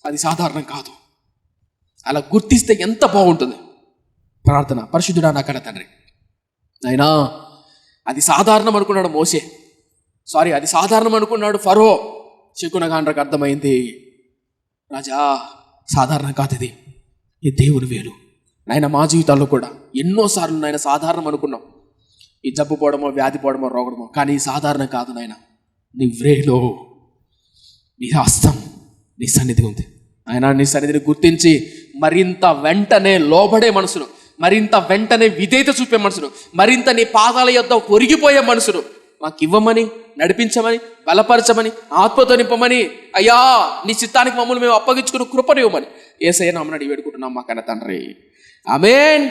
అది సాధారణం కాదు. అలా గుర్తిస్తే ఎంత బాగుంటుంది. ప్రార్థన. పరిశుద్ధుడా నా కన్న తండ్రి, అయినా అది సాధారణం అనుకున్నాడు మోసే, అది సాధారణం అనుకున్నాడు ఫరో. శకునగాండ్రకు అర్థమైంది, రాజా సాధారణం కాదు, ఇది దేవుని వేలు, నాయన మా జీవితాల్లో కూడా ఎన్నోసార్లు నాయన సాధారణం అనుకున్నాం, ఈ జబ్బు పోవడమో, వ్యాధి పోవడమో, రోగడమో. కానీ ఈ సాధారణ కాదు నాయన, నీ వ్రేలో నీ హస్తం, నీ సన్నిధి ఉంది. ఆయన నీ సన్నిధిని గుర్తించి మరింత వెంటనే లోబడే మనసును, మరింత వెంటనే విధేయత చూపే మనసును, మరింత నీ పాదాల యొద్ద ఒరిగిపోయే మనసును మాకు ఇవ్వమని, నడిపించమని, బలపరచమని, ఆత్మతో నింపమని, అయ్యా నీ చిత్తానికి మమ్మల్ని మేము అప్పగించుకుని కృపనివ్వమని యేసయ్య నామమున అడిగి వేడుకుంటున్నాం మా కన్న తండ్రి. ఆమేన్.